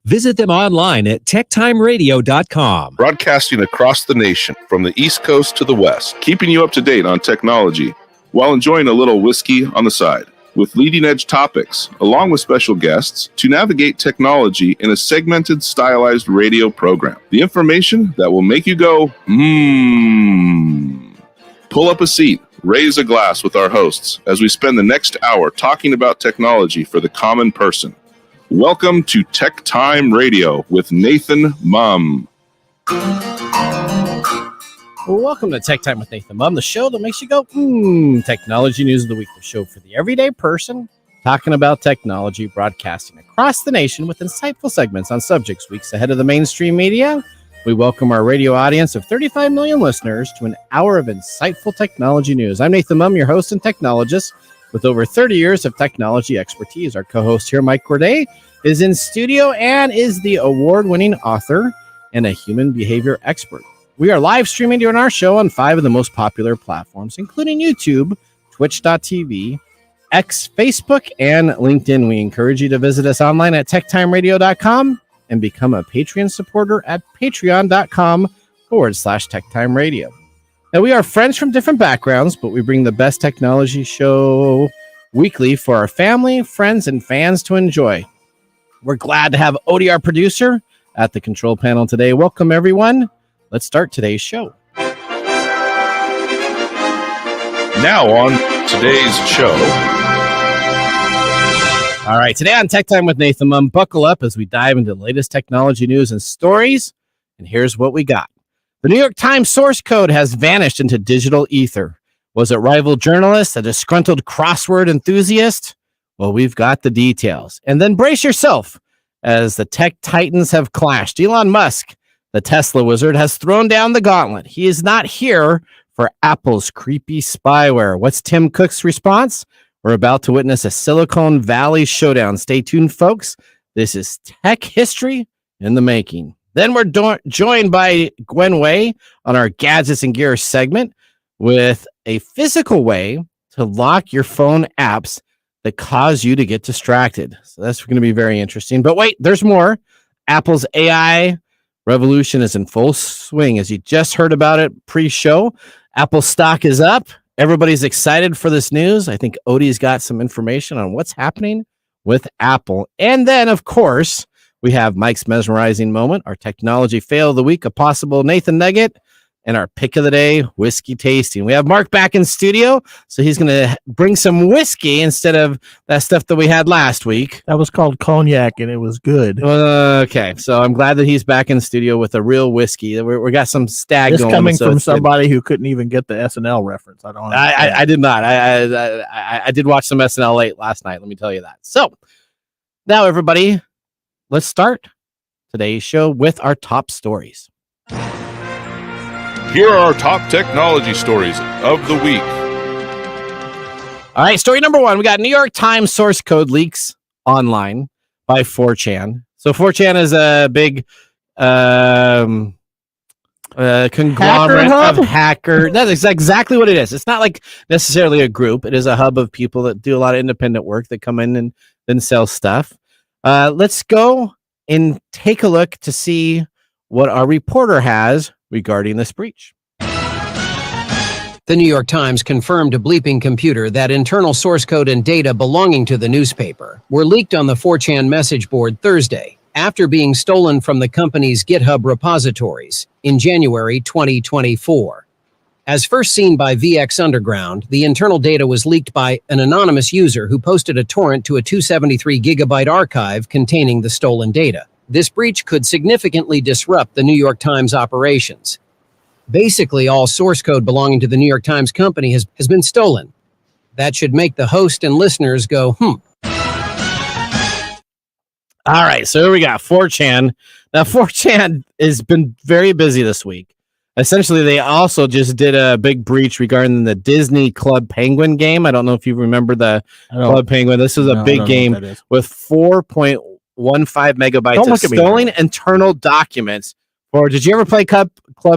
Visit them online at techtimeradio.com. Broadcasting across the nation from the East Coast to the West, keeping you up to date on technology while enjoying a little whiskey on the side. With leading-edge topics, along with special guests, to navigate technology in a segmented, stylized radio program. The information that will make you go, Pull up a seat, raise a glass with our hosts as we spend the next hour talking about technology for the common person. Welcome to TechTime Radio with Nathan Mumm. Well, welcome to Tech Time with Nathan Mumm, the show that makes you go, technology news of the week, the show for the everyday person, talking about technology, broadcasting across the nation with insightful segments on subjects weeks ahead of the mainstream media. We welcome our radio audience of 35 million listeners to an hour of insightful technology news. I'm Nathan Mumm, your host and technologist with over 30 years of technology expertise. Our co-host here, Mike Corday, is in studio and is the award-winning author and a human behavior expert. We are live streaming during our show on 5 of the most popular platforms, including YouTube, Twitch.tv, X, Facebook, and LinkedIn. We encourage you to visit us online at techtimeradio.com and become a Patreon supporter at patreon.com/techtimeradio. Now, we are friends from different backgrounds, but we bring the best technology show weekly for our family, friends, and fans to enjoy. We're glad to have Odie, our producer, at the control panel today. Welcome, everyone. Let's start today's show. Now on today's show. All right, today on Tech Time with Nathan Mumm, buckle up as we dive into the latest technology news and stories. And here's what we got. The New York Times source code has vanished into digital ether. Was it rival journalists, a disgruntled crossword enthusiast? Well, we've got the details. And then brace yourself as the tech titans have clashed. Elon Musk, the Tesla wizard, has thrown down the gauntlet. He is not here for Apple's creepy spyware. What's Tim Cook's response? We're about to witness a Silicon Valley showdown. Stay tuned, folks. This is tech history in the making. Then we're joined by Gwen Way on our Gadgets and Gear segment with a physical way to lock your phone apps that cause you to get distracted. So that's going to be very interesting. But wait, there's more. Apple's AI revolution is in full swing. As you just heard about it pre-show, Apple stock is up. Everybody's excited for this news. I think Odie's got some information on what's happening with Apple. And then, of course, we have Mike's mesmerizing moment, our technology fail of the week, a possible Nathan Nugget, and our pick of the day, whiskey tasting. We have Mark back in studio, so he's going to bring some whiskey instead of that stuff that we had last week. That was called cognac, and it was good. Okay, so I'm glad that he's back in the studio with a real whiskey. We got some stag this going. Coming from somebody who couldn't even get the SNL reference. I did not. I did watch some SNL late last night, let me tell you that. So, now everybody, let's start today's show with our top stories. Here are our top technology stories of the week. All right, story number 1. We got New York Times source code leaks online by 4chan. So 4chan is a big conglomerate of hacker. That is exactly what it is. It's not like necessarily a group. It is a hub of people that do a lot of independent work that come in and then sell stuff. Let's go and take a look to see what our reporter has regarding this breach. The New York Times confirmed to Bleeping Computer that internal source code and data belonging to the newspaper were leaked on the 4chan message board Thursday after being stolen from the company's GitHub repositories in January 2024. As first seen by VX Underground, the internal data was leaked by an anonymous user who posted a torrent to a 273 gigabyte archive containing the stolen data. This breach could significantly disrupt the New York Times operations. Basically, all source code belonging to the New York Times company has been stolen. That should make the host and listeners go, All right, so here we got 4chan. Now, 4chan has been very busy this week. Essentially, they also just did a big breach regarding the Disney Club Penguin game. I don't know if you remember the Club Penguin. This is a big game with 4.15 megabytes of stolen internal documents. Or did you ever play Club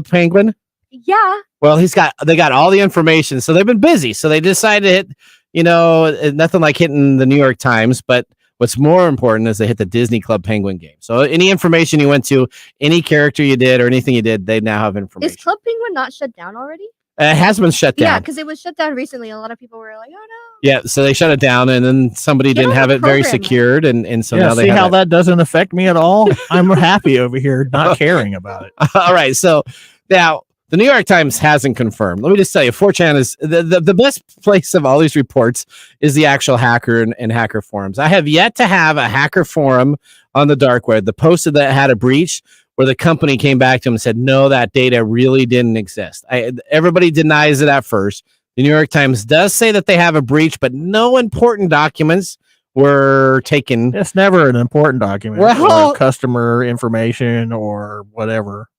Penguin? Yeah. Well, they got all the information, so they've been busy. So they decided to hit, nothing like hitting the New York Times, but What's more important is they hit the Disney Club Penguin game. So any information you went to, any character you did, or anything you did, they now have information. Is Club Penguin not shut down already? It has been shut down. Yeah, because it was shut down recently. A lot of people were like, "Oh no." Yeah, so they shut it down, and then somebody didn't have it very secured, and so now they see have how it. that doesn't affect me at all. I'm happy over here, not caring about it. All right, so now the New York Times hasn't confirmed. Let me just tell you, 4chan is the best place of all these reports is the actual hacker and hacker forums. I have yet to have a hacker forum on the dark web that posted that had a breach where the company came back to them and said, no, that data really didn't exist. Everybody denies it at first. The New York Times does say that they have a breach, but no important documents were taken. It's never an important document Well, or customer information or whatever.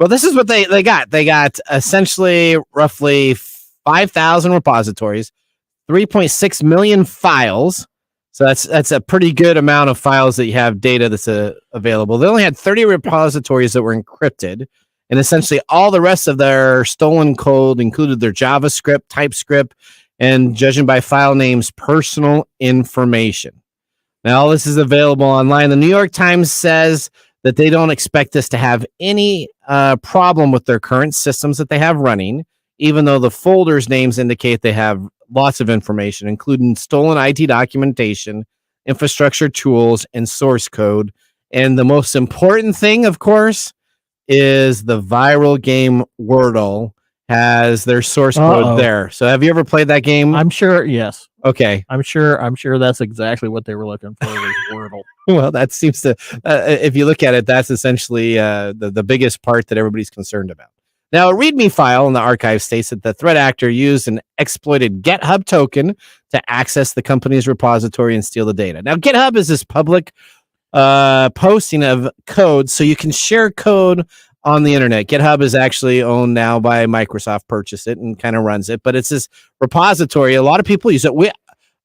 Well, this is what they got. They got essentially roughly 5,000 repositories, 3.6 million files. So that's a pretty good amount of files that you have data that's available. They only had 30 repositories that were encrypted, and essentially all the rest of their stolen code included their JavaScript, TypeScript, and judging by file names, personal information. Now, all this is available online. The New York Times says that they don't expect this to have any problem with their current systems that they have running, even though the folders names indicate they have lots of information, including stolen IT documentation, infrastructure tools, and source code. And the most important thing, of course, is the viral game Wordle has their source code there. So have you ever played that game? I'm sure, yes. Okay. I'm sure that's exactly what they were looking for was Wordle. Well, that seems to, if you look at it, that's essentially the biggest part that everybody's concerned about. Now, a README file in the archive states that the threat actor used an exploited GitHub token to access the company's repository and steal the data. Now, GitHub is this public posting of code, so you can share code on the internet. GitHub is actually owned now by Microsoft, purchased it and kind of runs it, but it's this repository. A lot of people use it.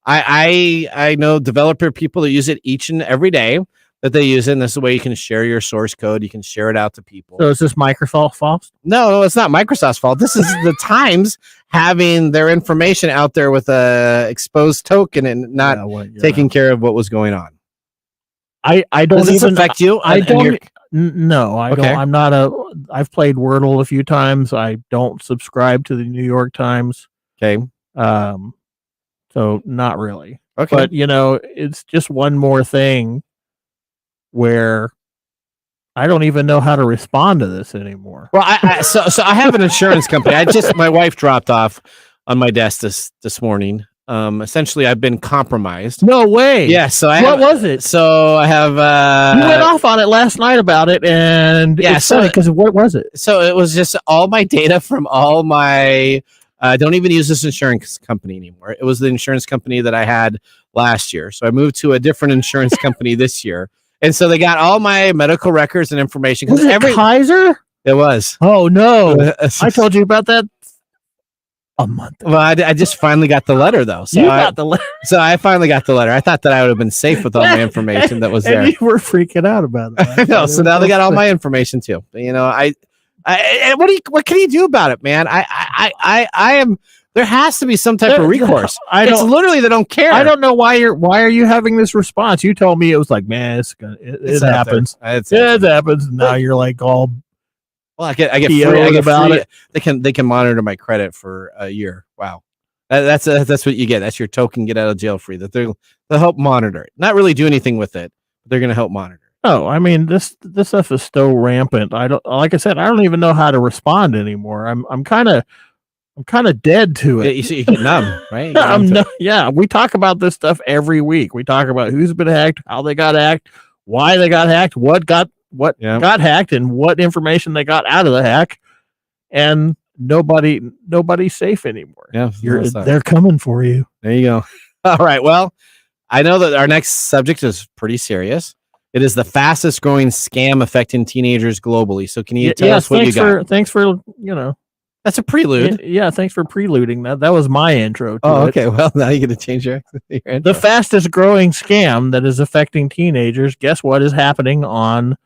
I know developer people that use it each and every day that they use it, and this is the way you can share your source code. You can share it out to people. So is this Microsoft's fault? No, it's not Microsoft's fault. This is the Times having their information out there with a exposed token and not taking care of what was going on. I don't Does this even affect you? I don't. No, I Okay. don't. I'm not a. I've played Wordle a few times. I don't subscribe to the New York Times. Okay. So not really. Okay. But it's just one more thing where I don't even know how to respond to this anymore. Well, so I have an insurance company. My wife dropped off on my desk this morning. Essentially, I've been compromised. No way. Yeah. So what was it? So I have. You went off on it last night about it, and yeah. It's funny because what was it? So it was just all my data from all my. I don't even use this insurance company anymore. It was the insurance company that I had last year. So I moved to a different insurance company this year. And so they got all my medical records and information. Was it Kaiser? It was. Oh, no. I told you about that a month ago. Well, I just finally got the letter, though. So you got the letter. So I finally got the letter. I thought that I would have been safe with all my information that was there. And you were freaking out about it. I know. So now they got all my information, too. What can you do about it, man? I am. There has to be some type of recourse. It's literally they don't care. I don't know why are you having this response? You told me it was like, man, it happens. It happens. Now you're like all. Well, I get free about it. They can monitor my credit for a year. Wow, that's what you get. That's your token. Get out of jail free. That they'll help monitor it. Not really do anything with it, but they're going to help monitor. Oh, I mean this stuff is so rampant. Like I said, I don't even know how to respond anymore. I'm kind of dead to it. You get numb, right? Yeah, we talk about this stuff every week. We talk about who's been hacked, how they got hacked, why they got hacked, what got hacked, and what information they got out of the hack. And nobody's safe anymore. Yeah, they're coming for you. There you go. All right. Well, I know that our next subject is pretty serious. It is the fastest growing scam affecting teenagers globally. So can you tell us what you got? Thanks for That's a prelude. Yeah, thanks for preluding that. That was my intro to it. Okay. Well, now you're going to change your intro. The fastest growing scam that is affecting teenagers. Guess what is happening on...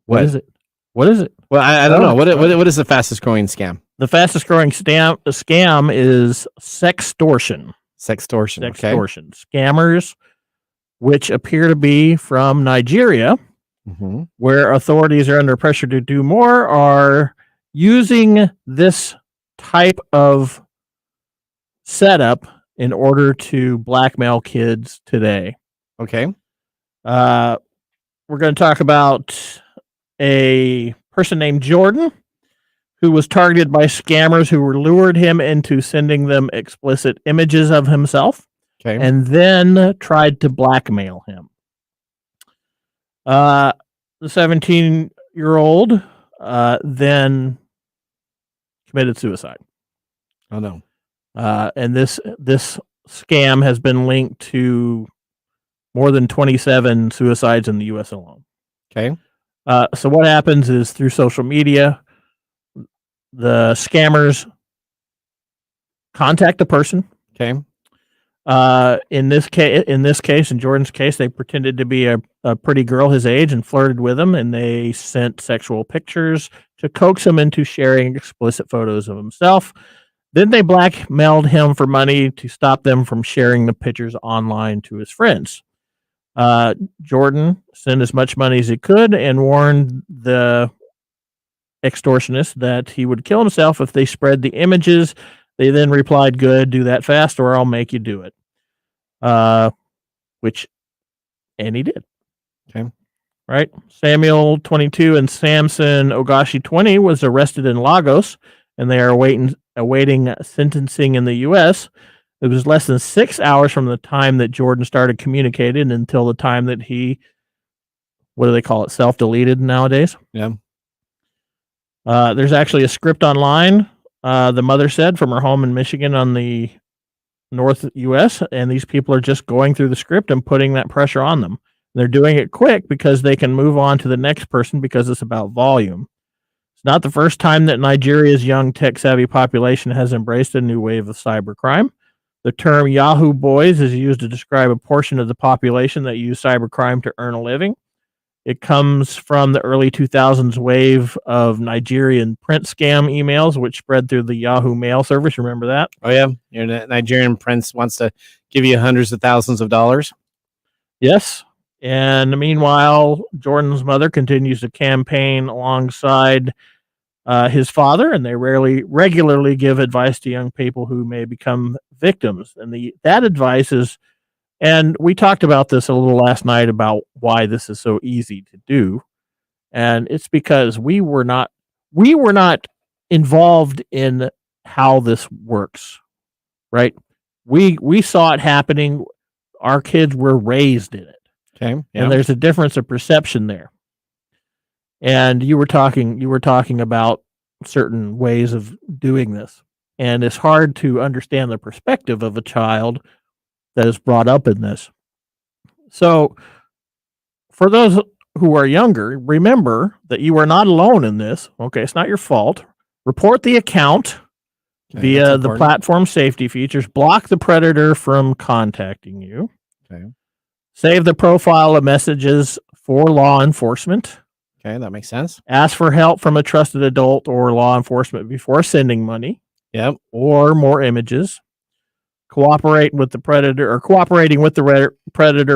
What is it? What is it? Well, I don't know. What is the fastest growing scam? The fastest growing scam is sextortion. Sextortion. Okay. Sextortion. Scammers, which appear to be from Nigeria, where authorities are under pressure to do more, are using this type of setup in order to blackmail kids today. Okay. We're going to talk about a person named Jordan who was targeted by scammers who lured him into sending them explicit images of himself and then tried to blackmail him. The 17-year-old then committed suicide. Oh, no. And this scam has been linked to more than 27 suicides in the U.S. alone. Okay. So what happens is through social media, the scammers contact the person. Okay. In this case, in Jordan's case, they pretended to be a pretty girl his age and flirted with him, and they sent sexual pictures to coax him into sharing explicit photos of himself. Then they blackmailed him for money to stop them from sharing the pictures online to his friends. Jordan sent as much money as he could and warned the extortionists that he would kill himself if they spread the images. They then replied, "Good, do that fast or I'll make you do it." And he did. Okay. Right? Samuel, 22, and Samson Ogashi, 20, was arrested in Lagos, and they are awaiting sentencing in the U.S. It was less than 6 hours from the time that Jordan started communicating until the time that he, what do they call it, self-deleted nowadays? Yeah. There's actually a script online, the mother said, from her home in Michigan on the North U.S., and these people are just going through the script and putting that pressure on them. They're doing it quick because they can move on to the next person because it's about volume. It's not the first time that Nigeria's young tech-savvy population has embraced a new wave of cybercrime. The term Yahoo Boys is used to describe a portion of the population that use cybercrime to earn a living. It comes from the early 2000s wave of Nigerian print scam emails, which spread through the Yahoo Mail service. Remember that? Oh, yeah. Your Nigerian prince wants to give you hundreds of thousands of dollars. Yes. And meanwhile, Jordan's mother continues to campaign alongside his father, and they regularly give advice to young people who may become victims. And that advice is, and we talked about this a little last night about why this is so easy to do. And it's because we were not involved in how this works, right? We saw it happening. Our kids were raised in it. Okay. Yeah. And there's a difference of perception there. And you were talking about certain ways of doing this. And it's hard to understand the perspective of a child that is brought up in this. So for those who are younger, remember that you are not alone in this. Okay, it's not your fault. Report the account via the platform safety features. Block the predator from contacting you. Okay. Save the profile of messages for law enforcement. Okay, that makes sense. Ask for help from a trusted adult or law enforcement before sending money. Yep. Or more images. Cooperating with the predator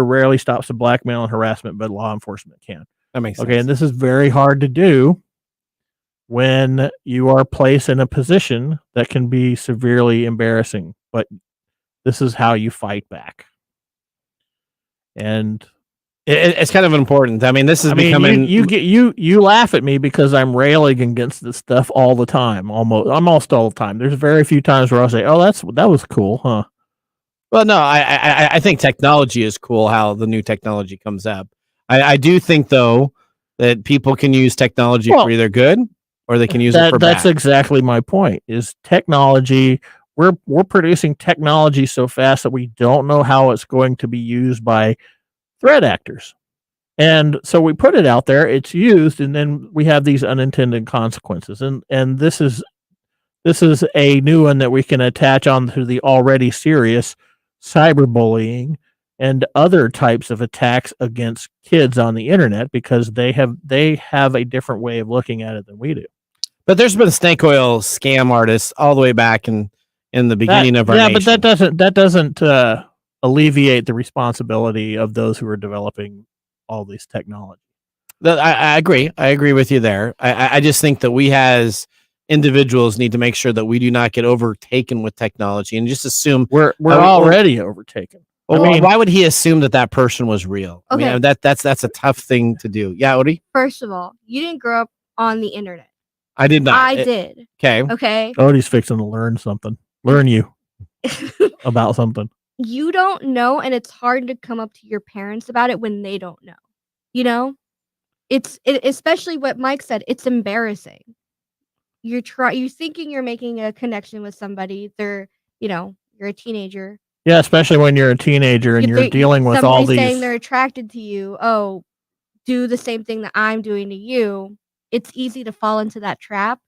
rarely stops the blackmail and harassment, but law enforcement can. That makes sense. Okay, and this is very hard to do when you are placed in a position that can be severely embarrassing, but this is how you fight back. And it's kind of important. I mean, this is becoming. You laugh at me because I'm railing against this stuff all the time, almost all the time. There's very few times where I'll say, "Oh, that was cool, huh?" Well, no, I think technology is cool. How the new technology comes up. I do think though that people can use technology for either good or they can use it for bad. That's exactly my point. Is technology. We're producing technology so fast that we don't know how it's going to be used by threat actors. And so we put it out there, it's used, and then we have these unintended consequences. And this is a new one that we can attach on to the already serious cyberbullying and other types of attacks against kids on the internet because they have a different way of looking at it than we do. But there's been snake oil scam artists all the way back in in the beginning of our nation. But that doesn't alleviate the responsibility of those who are developing all these technology. I agree. I agree with you there. I just think that we as individuals need to make sure that we do not get overtaken with technology and just assume we're already overtaken. Well, why would he assume that person was real? Okay. I mean, that's a tough thing to do. Yeah, Odie? First of all, you didn't grow up on the internet. I did not. I did. Okay. Okay. Odie's fixing to learn something. Learn you about something. You don't know, and it's hard to come up to your parents about it when they don't know. You know? It's especially what Mike said, it's embarrassing. You're thinking you're making a connection with somebody. You're a teenager. Yeah, especially when you're a teenager and you're dealing with all these. Saying they're attracted to you. Oh, do the same thing that I'm doing to you. It's easy to fall into that trap.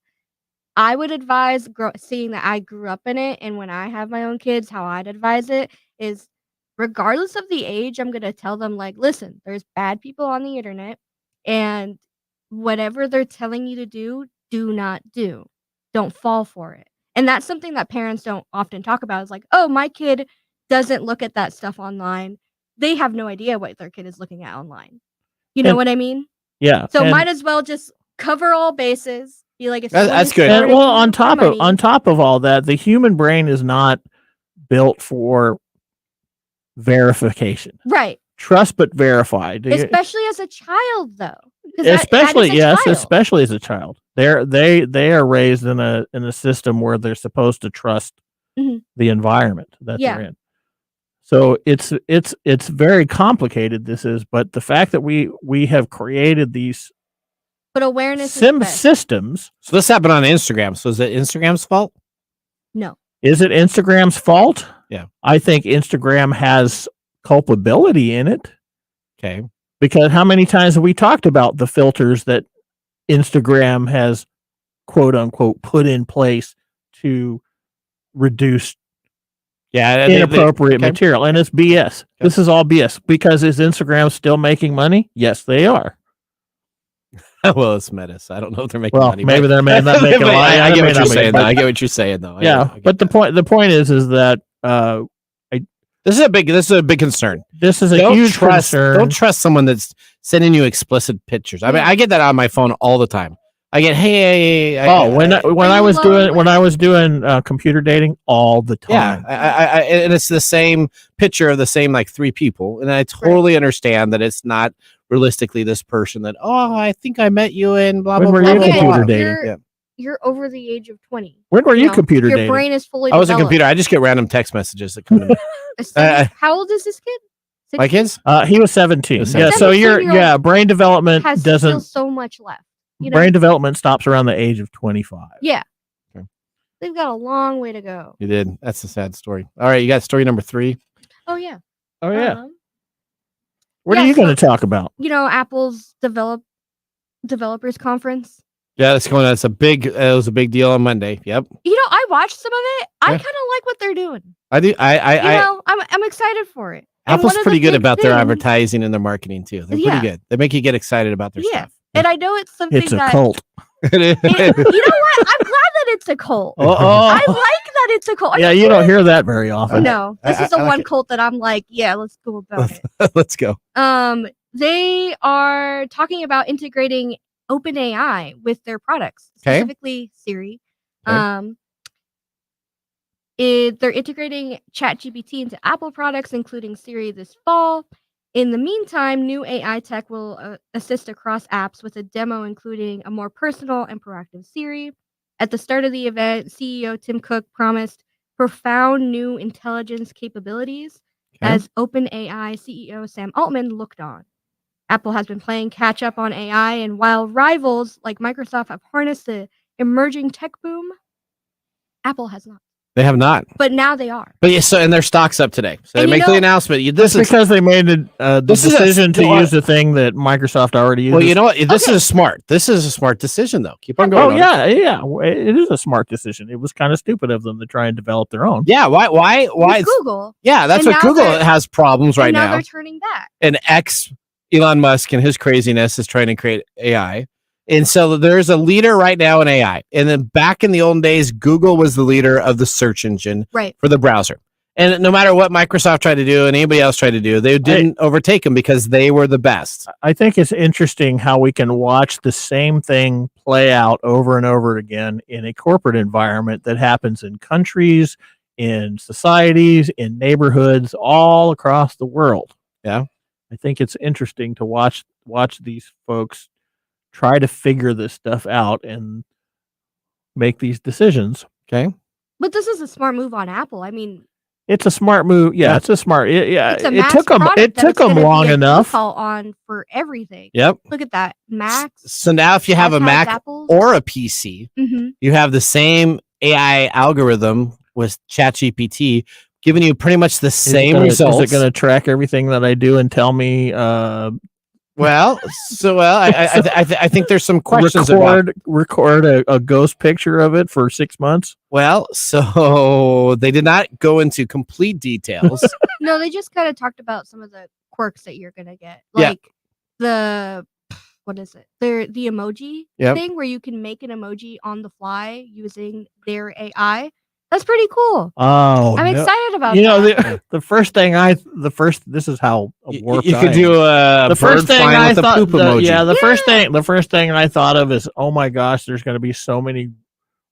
I would advise, seeing that I grew up in it, and when I have my own kids, how I'd advise it is, regardless of the age, I'm going to tell them, like, listen, there's bad people on the internet, and whatever they're telling you to do not do. Don't fall for it. And that's something that parents don't often talk about. Is like, oh, my kid doesn't look at that stuff online. They have no idea what their kid is looking at online. You know what I mean? Yeah. So might as well just cover all bases. Be like, that's good. And, well, on top of all that, the human brain is not built for verification. Right. Trust but verify. Especially as a child, though. Especially as a child. They are raised in a system where they're supposed to trust the environment that they're in. So it's very complicated. But the fact that we have created these awareness systems. So this happened on Instagram. So is it Instagram's fault? No. Is it Instagram's fault? Yeah. I think Instagram has culpability in it. Okay. Because how many times have we talked about the filters that Instagram has, quote unquote, put in place to reduce inappropriate material? And it's BS. Okay. This is all BS. Because is Instagram still making money? Yes, they are. Well, it's Meta. So I don't know if they're making money. Maybe they're not making money. I get what you're saying. I get what you're saying, though. Yeah, but the point is that this is a big concern. This is a huge concern. Don't trust someone that's sending you explicit pictures. I mean, I get that on my phone all the time. I get when I was doing computer dating all the time. Yeah, and it's the same picture of the same like three people, and I totally understand that it's not realistically this person that I think I met you in blah blah blah. When were you computer dating? You're over the age of 20. When were you computer dating? Your brain is fully developed. I was a computer. I just get random text messages that come to me. How old is this kid? 16? My kids? He was 17. Yeah, so brain development doesn't so much left. Brain development stops around the age of 25. Yeah. Okay. They've got a long way to go. You did. That's a sad story. All right, you got story number 3. Oh yeah. What are you going to talk about? Apple's developers conference. Yeah, that's going on. It was a big deal on Monday. Yep. I watched some of it. I kind of like what they're doing. I do. I'm excited for it. Apple's pretty good about their advertising and their marketing too. They're pretty good. They make you get excited about their stuff. And I know it's something it's a cult. You know what? I'm glad that it's a cult. I like that it's a cult. You don't hear that very often. No, this is the one cult that I'm like, yeah, let's go about it. Let's go. They are talking about integrating OpenAI with their products, specifically Siri. Okay. They're integrating ChatGPT into Apple products, including Siri, this fall. In the meantime, new AI tech will assist across apps with a demo including a more personal and proactive Siri. At the start of the event, CEO Tim Cook promised profound new intelligence capabilities as OpenAI CEO Sam Altman looked on. Apple has been playing catch up on AI, and while rivals like Microsoft have harnessed the emerging tech boom, Apple has not. They have not. But now they are. But and their stock's up today. So they make the announcement. This is because they made the decision to use the thing that Microsoft already used. Well, you know what? This is smart. This is a smart decision, though. Keep on going. Oh, yeah. It is a smart decision. It was kind of stupid of them to try and develop their own. Yeah. Why? With Google. Yeah, that's what Google has problems right now. Now they're turning back. And Elon Musk and his craziness is trying to create AI. And so there's a leader right now in AI. And then back in the olden days, Google was the leader of the search engine for the browser. And no matter what Microsoft tried to do and anybody else tried to do, they didn't overtake them because they were the best. I think it's interesting how we can watch the same thing play out over and over again in a corporate environment that happens in countries, in societies, in neighborhoods, all across the world. Yeah. I think it's interesting to watch these folks try to figure this stuff out and make these decisions. Okay. But this is a smart move on Apple. I mean, it's a smart move. Yeah, it's a smart. it's a it mass took them. product It that took it's gonna them long be a enough. default on for everything. Yep. Look at that, Mac. So now if you have a iPads, Mac Apples. or a PC, you have the same AI algorithm with ChatGPT giving you pretty much the same results. Is it going to track everything that I do and tell me? I think there's some questions record a ghost picture of it for 6 months. Well, so they did not go into complete details. No, they just kind of talked about some of the quirks that you're gonna get, like the what is it? The emoji thing where you can make an emoji on the fly using their AI. That's pretty cool. Oh, I'm excited about that. This is how warped you could do the first thing I thought. Emoji. The first thing I thought of is, oh my gosh, there's going to be so many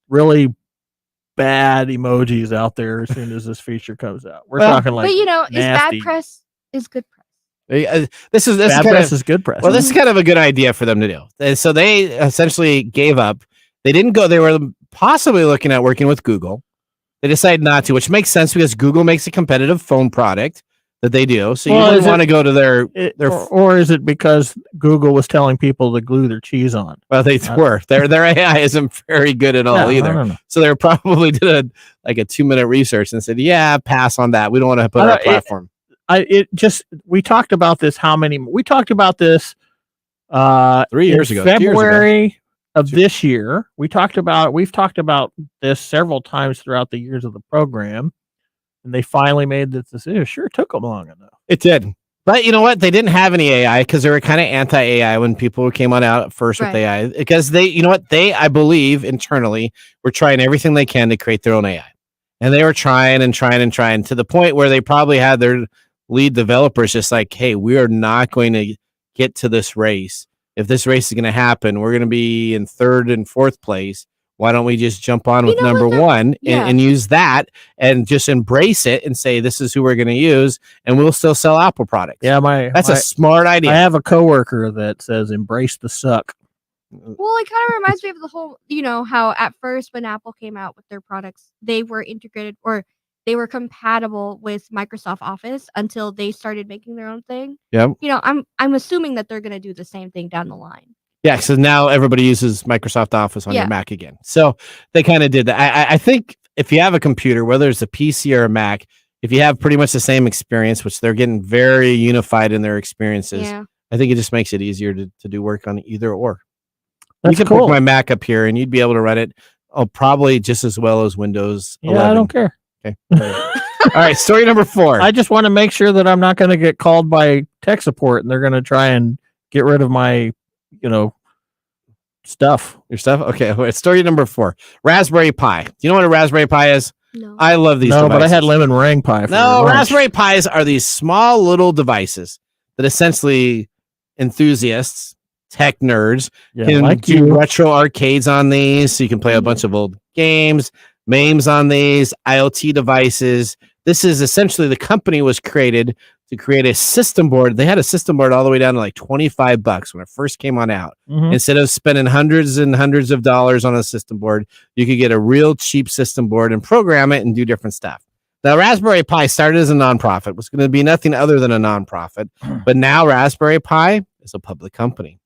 really bad emojis out there as soon as this feature comes out. We're talking like, but nasty. Is bad press is good press. This is good press. Well, this is kind of a good idea for them to do. And so they essentially gave up. They didn't go. They were possibly looking at working with Google. They decided not to, which makes sense because Google makes a competitive phone product that they do. So you wouldn't want to go to their or is it because Google was telling people to glue their cheese on? Well, they were. Their AI isn't very good at all either. I don't know. So they probably did a 2-minute research and said, "Yeah, pass on that. We don't want to put our platform." We talked about this. We talked about this 3 years ago, February of this year. We've talked about this several times throughout the years of the program, and they finally made this decision. Sure took them long enough. It did. But you know what? They didn't have any AI because they were kind of anti-AI when people came on out first with AI. Because I believe internally were trying everything they can to create their own AI. And they were trying and trying and trying to the point where they probably had their lead developers just like, hey, we are not going to get to this race. If this race is going to happen, we're going to be in 3rd and 4th place. Why don't we just jump on with number 1 and use that and just embrace it and say, this is who we're going to use and we'll still sell Apple products. Yeah, that's a smart idea. I have a coworker that says, embrace the suck. Well, it kind of reminds me of the whole, how at first when Apple came out with their products, they were integrated or they were compatible with Microsoft Office until they started making their own thing. Yep. I'm assuming that they're going to do the same thing down the line. Yeah, so now everybody uses Microsoft Office on their Mac again. So they kind of did that. I think if you have a computer, whether it's a PC or a Mac, if you have pretty much the same experience, which they're getting very unified in their experiences, I think it just makes it easier to do work on either or. That's you can cool. pick my Mac up here and you'd be able to run it probably just as well as Windows 11. Yeah, I don't care. Okay. All right, story number 4. I just want to make sure that I'm not going to get called by tech support and they're going to try and get rid of my, stuff. Your stuff? Okay, story number 4. Raspberry Pi. Do you know what a Raspberry Pi is? No. I love these devices. But I had lemon meringue pie for No, lunch. Raspberry Pis are these small little devices that essentially enthusiasts, tech nerds, can do retro arcades on these. So you can play a bunch of old games, memes on these, IoT devices. This is essentially the company was created to create a system board. They had a system board all the way down to like $25 when it first came on out. Mm-hmm. Instead of spending hundreds and hundreds of dollars on a system board, you could get a real cheap system board and program it and do different stuff. Now, Raspberry Pi started as a nonprofit. It was going to be nothing other than a nonprofit. But now Raspberry Pi is a public company.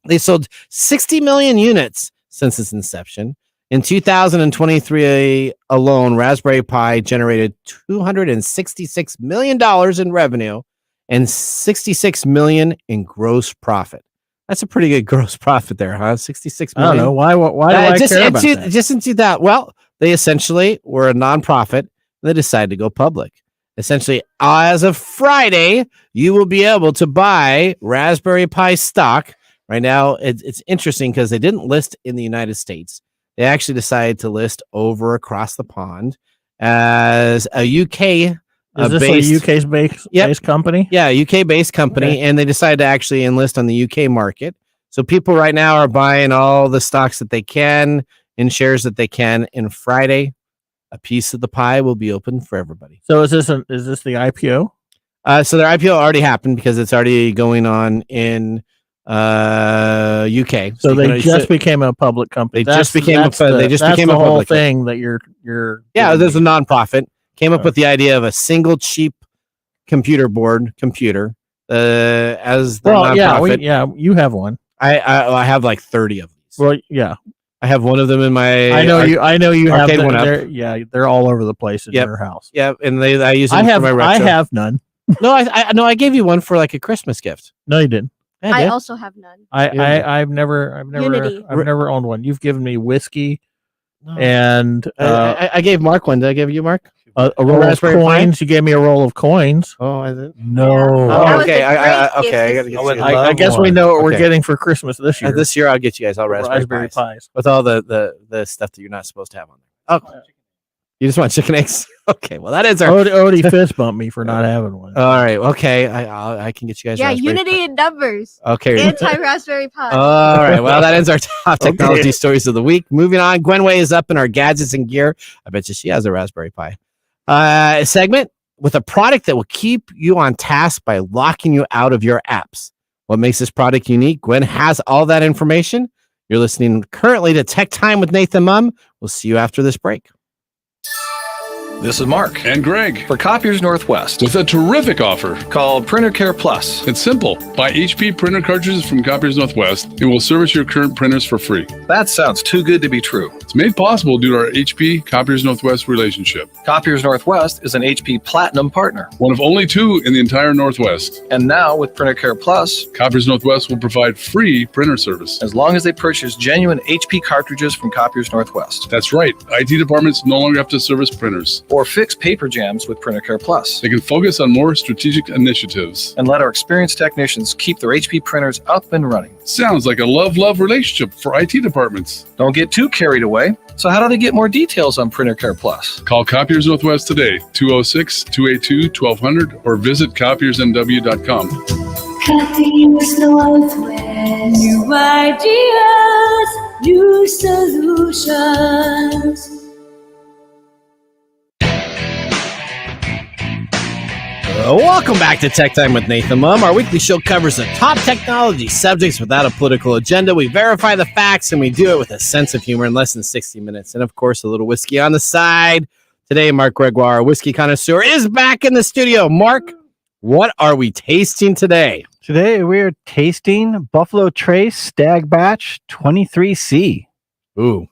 They sold 60 million units since its inception. In 2023 alone, Raspberry Pi generated $266 million in revenue and $66 million in gross profit. That's a pretty good gross profit there, huh? 66 million. I don't know. Why do I care about that? Just in 2000. Well, they essentially were a nonprofit. And they decided to go public. Essentially, as of Friday, you will be able to buy Raspberry Pi stock Right now, it's interesting because they didn't list in the United States. They actually decided to list over across the pond as a UK. Is this based, a UK-based company? Yeah, UK-based company, Okay. and they decided to actually enlist on the UK market. So people right now are buying all the stocks that they can in shares that they can. And Friday, a piece of the pie will be open for everybody. So is this the IPO? So their IPO already happened because it's already going on in UK. So they just became a public company. They just became a whole public thing that you're. Yeah, there's a nonprofit came up with the idea of a single cheap computer as the nonprofit. You have one. I have like 30 of these. Well, yeah. I have one of them in my. I know you have one up. They're all over the place in your house. Yeah, and I use them for my retro. I have none. No, I gave you one for like a Christmas gift. No, you didn't. I also have none. I've never owned one. You've given me whiskey, and I gave Mark one. Did I give you Mark a roll of coins? You gave me a roll of coins. Oh, I did. No. Oh, okay. I gotta get. I guess we know what we're getting for Christmas this year. This year, I'll get you guys all raspberry pies with all the stuff that you're not supposed to have on there. Oh. You just want chicken eggs? Okay, well that is our. Odie fist bumped me for not having one. All right, okay, I can get you guys. Yeah, unity in numbers. Okay. Anti-raspberry Pi. All right, well that ends our top technology stories of the week. Moving on, Gwen Way is up in our gadgets and gear. I bet you she has a Raspberry Pi. Segment with a product that will keep you on task by locking you out of your apps. What makes this product unique? Gwen has all that information. You're listening currently to Tech Time with Nathan Mumm. We'll see you after this break. This is Mark and Greg for Copiers Northwest with a terrific offer called Printer Care Plus. It's simple. Buy HP printer cartridges from Copiers Northwest and we'll service your current printers for free. That sounds too good to be true. It's made possible due to our HP Copiers Northwest relationship. Copiers Northwest is an HP Platinum partner, one of only 2 in the entire Northwest. And now with Printer Care Plus, Copiers Northwest will provide free printer service as long as they purchase genuine HP cartridges from Copiers Northwest. That's right. IT departments no longer have to service printers or fix paper jams with Printer Care Plus. They can focus on more strategic initiatives and let our experienced technicians keep their HP printers up and running. Sounds like a love-love relationship for IT departments. Don't get too carried away. So how do they get more details on Printer Care Plus? Call Copiers Northwest today, 206-282-1200, or visit copiersnw.com. Copiers Northwest. New ideas, new solutions. Welcome back to Tech Time with Nathan Mumm. Our weekly show covers the top technology subjects without a political agenda. We verify the facts, and we do it with a sense of humor in less than 60 minutes. And, of course, a little whiskey on the side. Today, Mark Gregoire, our whiskey connoisseur, is back in the studio. Mark, what are we tasting today? Today, we are tasting Buffalo Trace Stag Batch 23C. Ooh.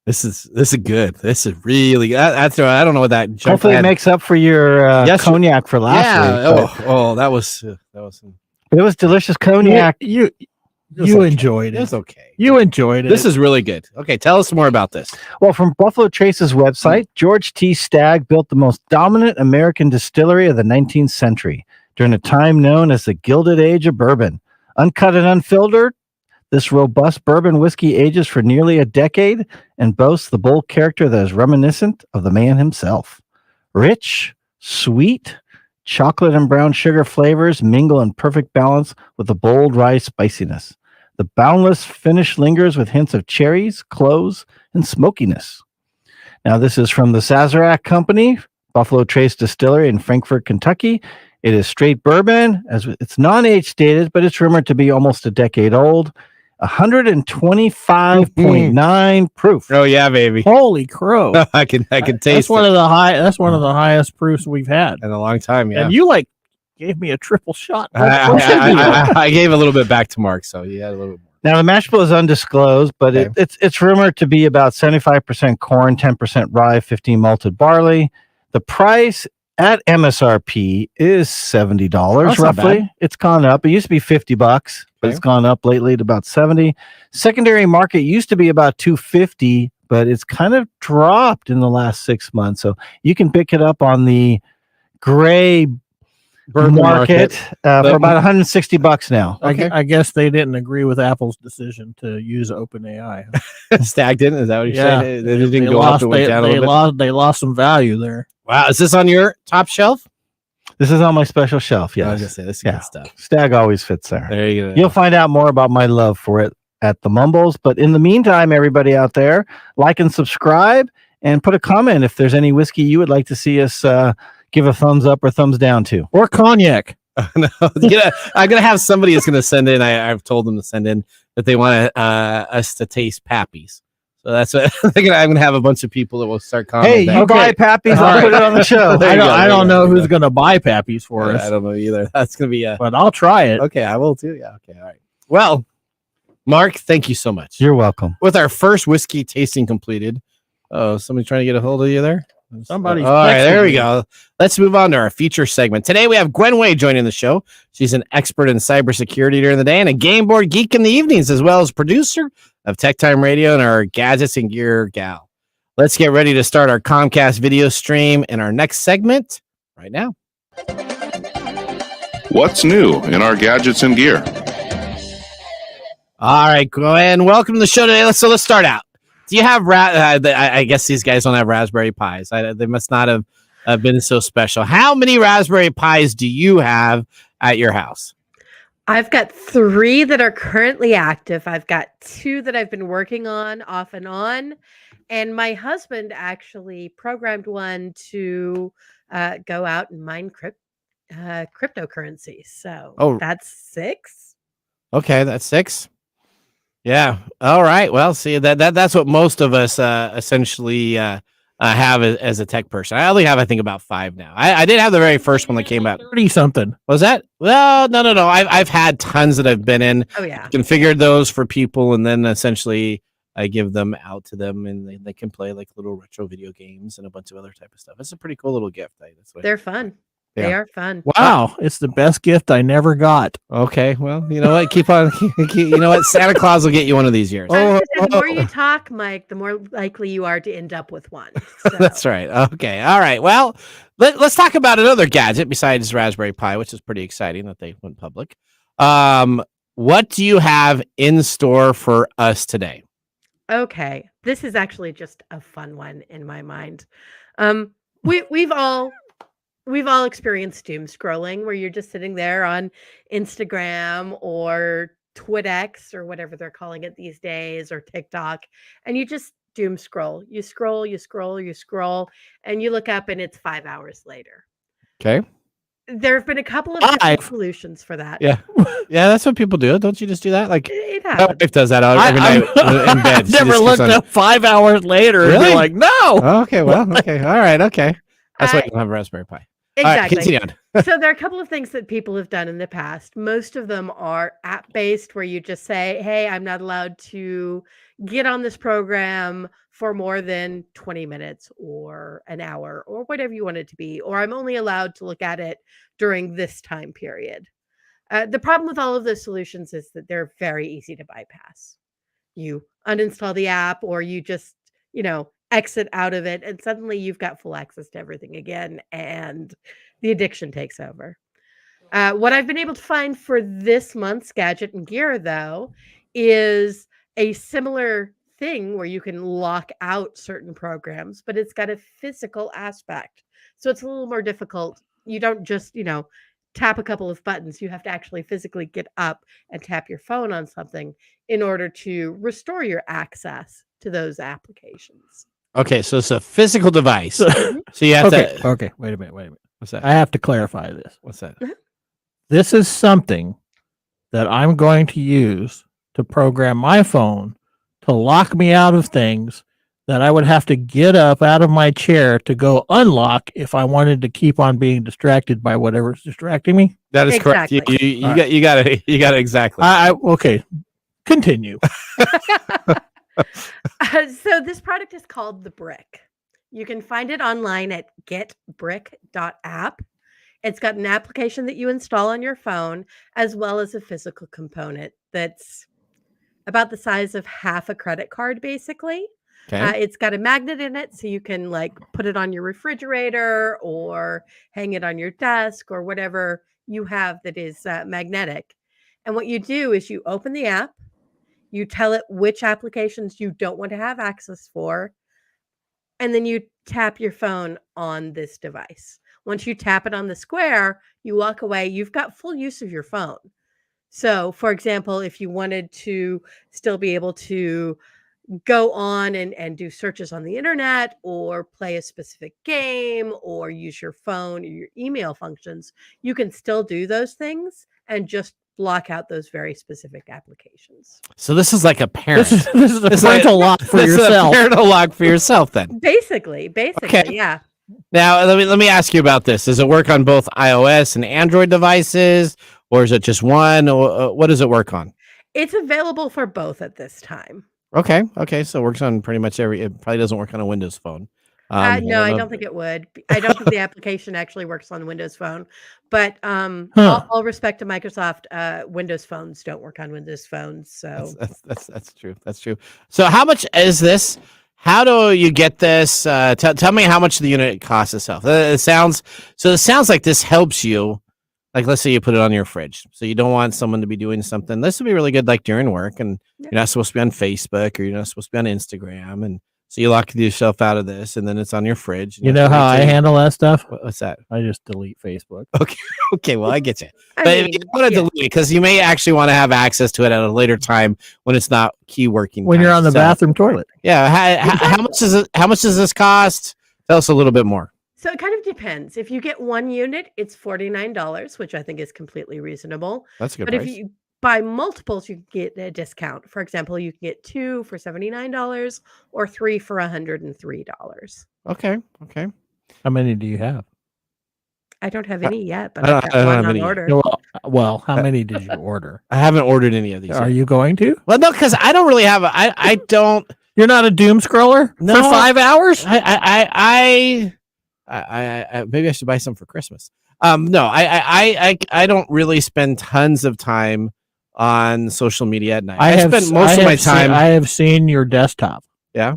This is good. This is really good. I don't know what that. Hopefully, it makes up for your cognac for last week. That was. It was delicious cognac. You enjoyed it. It was okay. You enjoyed it. This is really good. Okay, tell us more about this. Well, from Buffalo Trace's website, George T. Stagg built the most dominant American distillery of the 19th century during a time known as the Gilded Age of Bourbon. Uncut and unfiltered, this robust bourbon whiskey ages for nearly a decade and boasts the bold character that is reminiscent of the man himself. Rich, sweet, chocolate and brown sugar flavors mingle in perfect balance with the bold rye spiciness. The boundless finish lingers with hints of cherries, cloves, and smokiness. Now, this is from the Sazerac Company, Buffalo Trace Distillery in Frankfort, Kentucky. It is straight bourbon, as it's non-age stated, but it's rumored to be almost a decade old. 125.9 proof. Oh yeah, baby! Holy crow! I can taste. That's one of the highest proofs we've had in a long time. Yeah, and you gave me a triple shot. I gave a little bit back to Mark, so you had a little bit more. Now the mash bill is undisclosed, but it's rumored to be about 75% corn, 10% rye, 15 malted barley. The price at MSRP is $70 roughly. It's gone up. It used to be $50. But it's gone up lately to about 70. Secondary market used to be about $250, but it's kind of dropped in the last 6 months. So you can pick it up on the gray market for about $160 now. Okay. I guess they didn't agree with Apple's decision to use OpenAI. Stag didn't? Is that what you're saying? They didn't go lost, up. It went down a little bit? They lost some value there. Wow. Is this on your top shelf? This is on my special shelf. I was Yes. gonna say, this is good stuff. Stag always fits there. There you go. You'll find out more about my love for it at the Mumbles. But in the meantime, everybody out there, like and subscribe and put a comment if there's any whiskey you would like to see us give a thumbs up or thumbs down to. Or cognac. No, I'm gonna have somebody that's gonna send in. I've told them to send in that they want us to taste Pappies. So that's what I'm gonna have a bunch of people that will start commenting. Hey, you buy Pappies, I'll put it on the show. I don't know who's gonna buy Pappies for us. I don't know either. That's gonna be but I'll try it. Okay, I will too. Yeah. Okay. All right. Well, Mark, thank you so much. You're welcome. With our first whiskey tasting completed. Oh, somebody trying to get a hold of you there? Somebody's all right, there we go. Let's move on to our feature segment. Today we have Gwen Way joining the show. She's an expert in cybersecurity during the day and a game board geek in the evenings, as well as producer of TechTime Radio and our gadgets and gear gal. Let's get ready to start our Comcast video stream in our next segment right now. What's new in our gadgets and gear? All right, Gwen, welcome to the show today. Let's start out. Do you have I guess these guys don't have Raspberry Pis. They must not have been so special. How many Raspberry Pis do you have at your house? I've got 3 that are currently active. I've got 2 that I've been working on off and on. And my husband actually programmed one to go out and mine cryptocurrency. So that's 6. Okay, that's 6. Yeah. All right. Well, see that's what most of us essentially have as a tech person. I only have, I think, about 5 now. I did have the very first one that came out. 30 something. Was that? Well, no. I've had tons that I've been in. Oh yeah. Configured those for people, and then essentially I give them out to them, and they can play like little retro video games and a bunch of other type of stuff. It's a pretty cool little gift. They're fun. Yeah. They are fun. Wow, it's the best gift I never got. Okay, well, you know what? Keep on. You know what? Santa Claus will get you one of these years. The more you talk, Mike, the more likely you are to end up with one. So. That's right. Okay. All right. Well, let's talk about another gadget besides Raspberry Pi, which is pretty exciting that they went public. What do you have in store for us today? Okay, this is actually just a fun one in my mind. We've all experienced doom scrolling where you're just sitting there on Instagram or TwitX or whatever they're calling it these days, or TikTok, and you just doom scroll. You scroll, and you look up and it's 5 hours later. Okay. There have been a couple of different solutions for that. Yeah. Yeah, that's what people do. Don't you just do that? Like, it my happens. wife does that every night in bed. I've never looked up 5 hours later and be like, no. Okay, well, okay. All right, okay. That's why you don't have a Raspberry Pi. Exactly. All right, continue on. So there are a couple of things that people have done in the past. Most of them are app-based, where you just say, hey, I'm not allowed to get on this program for more than 20 minutes or an hour or whatever you want it to be, or I'm only allowed to look at it during this time period. The problem with all of those solutions is that they're very easy to bypass. You uninstall the app, or you just, exit out of it, and suddenly you've got full access to everything again, and the addiction takes over. What I've been able to find for this month's gadget and gear, though, is a similar thing where you can lock out certain programs, but it's got a physical aspect. So it's a little more difficult. You don't just, tap a couple of buttons. You have to actually physically get up and tap your phone on something in order to restore your access to those applications. Okay, so it's a physical device. So you have to. Okay, wait a minute. What's that? I have to clarify this. What's that? This is something that I'm going to use to program my phone to lock me out of things that I would have to get up out of my chair to go unlock if I wanted to keep on being distracted by whatever's distracting me. That is correct. You got it exactly. Okay. Continue. So this product is called The Brick. You can find it online at getbrick.app. It's got an application that you install on your phone, as well as a physical component that's about the size of half a credit card, basically. Okay. It's got a magnet in it, so you can like put it on your refrigerator or hang it on your desk or whatever you have that is magnetic. And what you do is you open the app, you tell it which applications you don't want to have access for, and then you tap your phone on this device. Once you tap it on the square, you walk away, you've got full use of your phone. So, for example, if you wanted to still be able to go on and do searches on the internet or play a specific game or use your phone or your email functions, you can still do those things and just block out those very specific applications. So this is like a parent. This is a parental lock for this is a yourself. parental lock for yourself then. Basically, Okay. yeah. Now let me ask you about this. Does it work on both iOS and Android devices, or is it just one? Or what does it work on? It's available for both at this time. Okay. So it works on pretty much every. It probably doesn't work on a Windows phone. No, I don't think it would. I don't think the application actually works on Windows Phone. But all respect to Microsoft, Windows phones don't work on Windows phones. So That's true. That's true. So how much is this? How do you get this? Tell me how much the unit costs itself. It sounds like this helps you. Like, let's say you put it on your fridge. So you don't want someone to be doing something. This would be really good, like during work, and you're not supposed to be on Facebook or you're not supposed to be on Instagram, and so you lock yourself out of this, and then it's on your fridge. You know how I handle that stuff? What's that? I just delete Facebook. Okay, well, I get you. I But mean, you want to delete it because you may actually want to have access to it at a later time when it's not key working. When you're on the bathroom toilet. Yeah. How much is it? How much does this cost? Tell us a little bit more. So it kind of depends. If you get one unit, it's $49, which I think is completely reasonable. That's a good But price. if you buy multiples, you can get a discount. For example, you can get 2 for $79 or 3 for $103. Okay. How many do you have? I don't have any yet, but I I've don't got have one on any yet. order. Well, how many did you order? I haven't ordered any of these. Are yet. you going to? Well, no, because I don't really have. I don't. You're not a doom scroller No. for 5 hours? I maybe I should buy some for Christmas. No, I don't really spend tons of time on social media at night. I spend most of my time. I have seen your desktop. Yeah.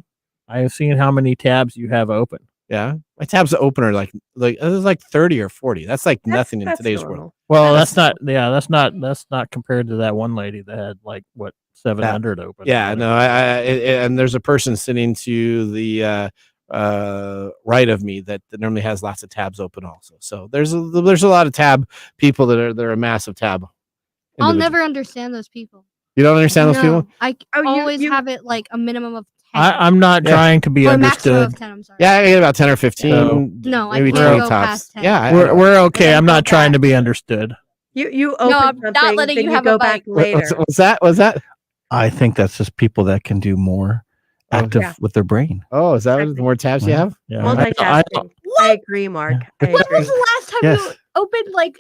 I have seen how many tabs you have open. Yeah, my tabs open are like it's like 30 or 40. That's like nothing in That's today's normal. world. Well, that's not compared to that one lady that had like what 700 open. Yeah, no, and there's a person sitting to the right of me that normally has lots of tabs open also. So there's a lot of tab people that are a massive tab. I'll individual. never understand those people. You don't understand those people? I always have it like a minimum of 10. I'm not trying to be or a maximum understood. of 10, I'm sorry. Yeah, I get about 10 or 15. No, I maybe can't 20 go tops. past 10. Yeah, We're okay. I'm not trying to be understood. You open No, I'm something, not letting then you you have go a back bite. later. What's that? I think that's just people that can do more active Yeah. with their brain. Oh, is that what the more tabs you have? Yeah. Multitasking. I agree, Mark. I When agree. was the last time Yes. you opened like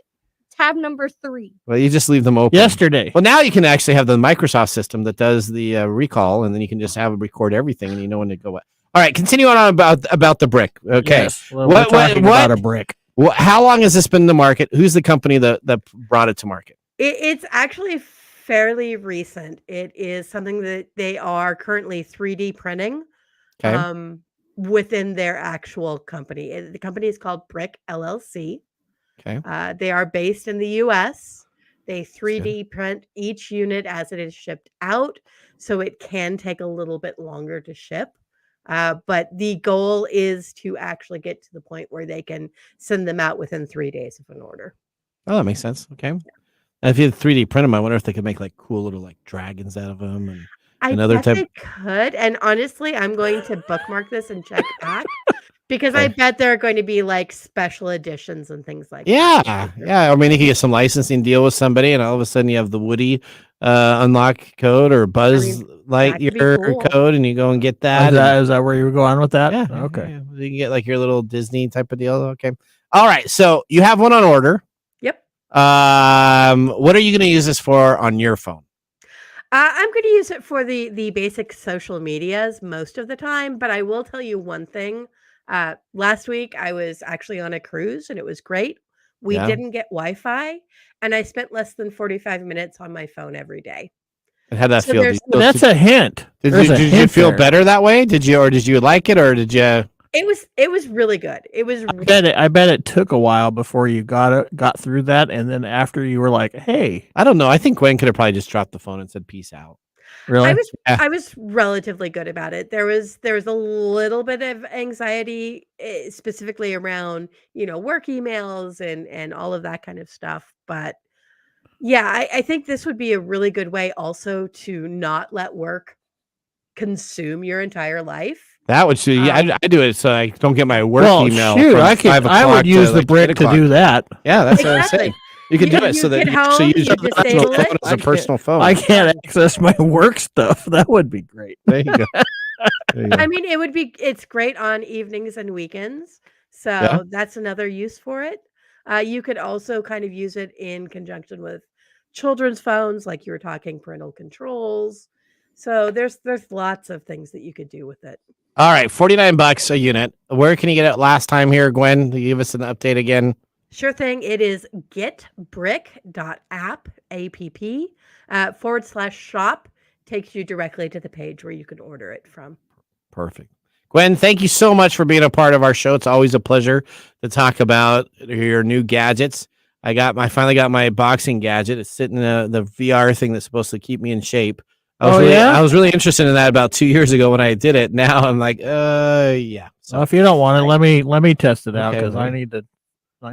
tab number 3? Well, you just leave them open. Yesterday. Well, now you can actually have the Microsoft system that does the recall, and then you can just have it record everything, and you know when to go. All right, continue on about the brick. Okay, Yes. Well, we're talking about a brick. How long has this been in the market? Who's the company that brought it to market? It's actually fairly recent. It is something that they are currently 3D printing Okay. within their actual company. The company is called Brick LLC. Okay. They are based in the US. They 3D print each unit as it is shipped out, so it can take a little bit longer to ship. But the goal is to actually get to the point where they can send them out within 3 days of an order. Oh, that makes sense. Okay. And if you 3D print them, I wonder if they could make like cool little like dragons out of them and I another bet type. they could. And honestly, I'm going to bookmark this and check back because I bet there are going to be like special editions and things like that. Yeah. I mean, you can get some licensing deal with somebody, and all of a sudden you have the Woody unlock code or Buzz Lightyear cool. code, and you go and get that. Is that where you were going with that? Yeah. Okay. Yeah. You can get like your little Disney type of deal. Okay. All right. So you have one on order. Yep. What are you going to use this for on your phone? I'm going to use it for the basic social medias most of the time, but I will tell you one thing. Last week I was actually on a cruise and it was great. We didn't get Wi-Fi, and I spent less than 45 minutes on my phone every day. And how'd that So feel? there's- That's a hint. Did you feel better that way? Did you like it, or did you? It was really good. It was. I bet it took a while before you got through that, and then after you were like, "Hey." I don't know. I think Gwen could have probably just dropped the phone and said peace out. Really? I was relatively good about it. There was a little bit of anxiety, specifically around work emails and all of that kind of stuff. But yeah, I think this would be a really good way also to not let work consume your entire life. That would see. I do it so I don't get my work email. Shoot, from I 5 would o'clock use to, the like, break 8 to o'clock. do that. Yeah, that's what I'm Exactly. saying. You can do it so that get you can home, use you your personal disable phone it. as a personal phone. I can't access my work stuff. That would be great. There you go. There you go. I mean, it's great on evenings and weekends. So Yeah. that's another use for it. You could also kind of use it in conjunction with children's phones, like you were talking parental controls. So there's lots of things that you could do with it. All right, $49 a unit. Where can you get it last time here, Gwen? Give us an update again. Sure thing. It is getbrick.app, /shop. Takes you directly to the page where you can order it from. Perfect. Gwen, thank you so much for being a part of our show. It's always a pleasure to talk about your new gadgets. I finally got my boxing gadget. It's sitting in the VR thing that's supposed to keep me in shape. I was really interested in that about 2 years ago when I did it. Now I'm like, yeah. So if you don't want it, let me test it out because okay. I need to.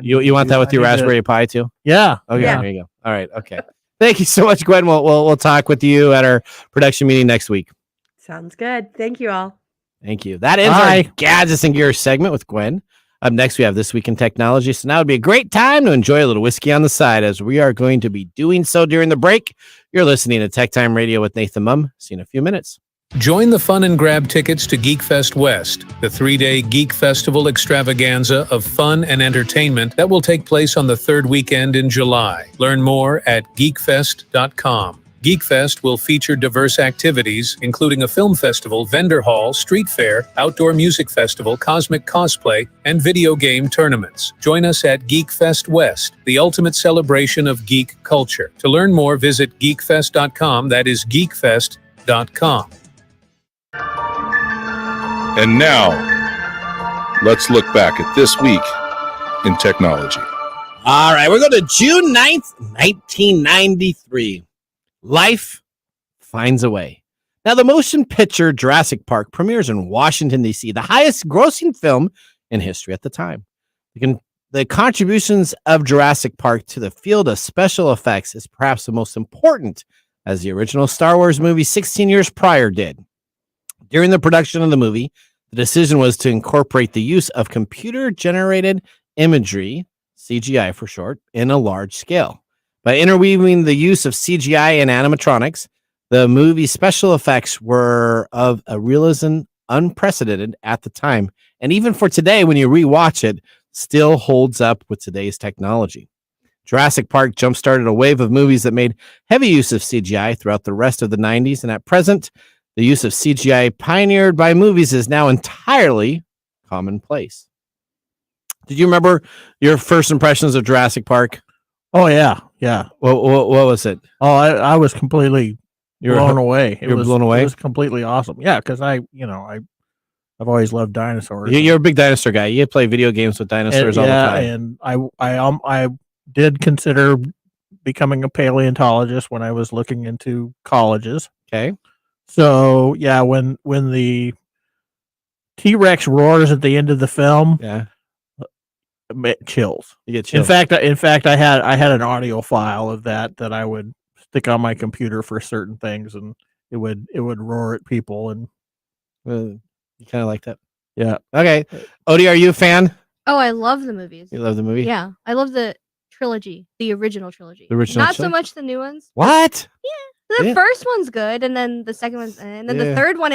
You want that with your Raspberry Pi too? Yeah. Okay. Yeah. There you go. All right. Okay. Thank you so much, Gwen. We'll talk with you at our production meeting next week. Sounds good. Thank you all. Thank you. That ends our Gadgets and Gears segment with Gwen. Up next, we have This Week in Technology. So now would be a great time to enjoy a little whiskey on the side, as we are going to be doing so during the break. You're listening to TechTime Radio with Nathan Mumm. See you in a few minutes. Join the fun and grab tickets to GeekFest West, the 3-day Geek Festival extravaganza of fun and entertainment that will take place on the third weekend in July. Learn more at geekfest.com. GeekFest will feature diverse activities, including a film festival, vendor hall, street fair, outdoor music festival, cosmic cosplay, and video game tournaments. Join us at GeekFest West, the ultimate celebration of geek culture. To learn more, visit geekfest.com. That is geekfest.com. And now, let's look back at this week in technology. All right, we're going to June 9th, 1993. Life finds a way. Now, the motion picture Jurassic Park premieres in Washington, D.C., the highest grossing film in history at the time. The contributions of Jurassic Park to the field of special effects is perhaps the most important, as the original Star Wars movie 16 years prior did. During the production of the movie, the decision was to incorporate the use of computer-generated imagery, CGI for short, in a large scale. By interweaving the use of CGI and animatronics, the movie's special effects were of a realism unprecedented at the time, and even for today, when you rewatch it, still holds up with today's technology. Jurassic Park jump-started a wave of movies that made heavy use of CGI throughout the rest of the 90s, and at present, the use of CGI pioneered by movies is now entirely commonplace. Did you remember your first impressions of Jurassic Park? Oh yeah. What was it? Oh, I was completely blown away. You were blown away? It was completely awesome. Yeah, because I've always loved dinosaurs. You're a big dinosaur guy. You play video games with dinosaurs all the time. And I did consider becoming a paleontologist when I was looking into colleges. Okay. So yeah, when the T-Rex roars at the end of the film, yeah, chills. You get chills. In fact, I had an audio file of that I would stick on my computer for certain things, and it would roar at people, and you kind of like that. Yeah. Okay. Odie, are you a fan? Oh, I love the movies. You love the movie? Yeah, I love the trilogy, the original trilogy. The original Not so trilogy? much the new ones. What? The Yeah. first one's good, and then the second one's, and then Yeah. the third one,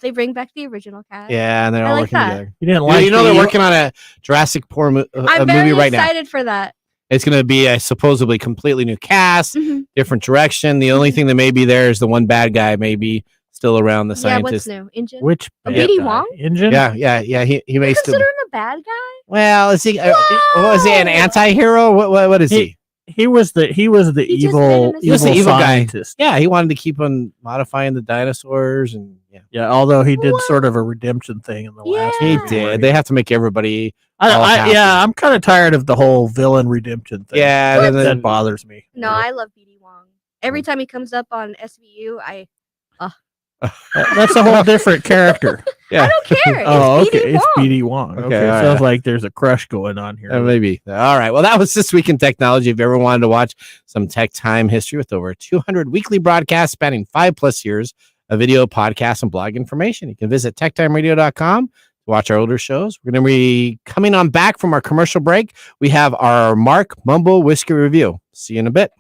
they bring back the original cast. Yeah, and they're I all like working that. together. You didn't like they're working on a Jurassic Park I'm movie very right now. excited for that. It's going to be a supposedly completely new cast, different direction. The only thing that may be there is the one bad guy may be still around, the Yeah, what's scientist. new? Engine? Which BD Wong? Engine? Yeah. He You may still. consider him a bad guy? Well, is he? What is he? An anti-hero? What is he? he was the He just made evil him a He was the evil guy. scientist. Yeah, he wanted to keep on modifying the dinosaurs, and Yeah, although he did sort of a redemption thing in the last. he movie. did. They have to make everybody. all happy. I'm kind of tired of the whole villain redemption thing. Yeah, that bothers me. No, I love BD Wong. Every time he comes up on SVU, That's a whole different character. I don't care. Oh, It's okay. BD It's Wong. BD Wong. Okay, Okay, all sounds right. like there's a crush going on here. Maybe. All right. Well, that was This Week in Technology. If you ever wanted to watch some tech time history with over 200 weekly broadcasts spanning 5+ years of video, podcast, and blog information, you can visit techtimeradio.com to watch our older shows. We're going to be coming on back from our commercial break. We have our Mark Mumble Whiskey Review. See you in a bit.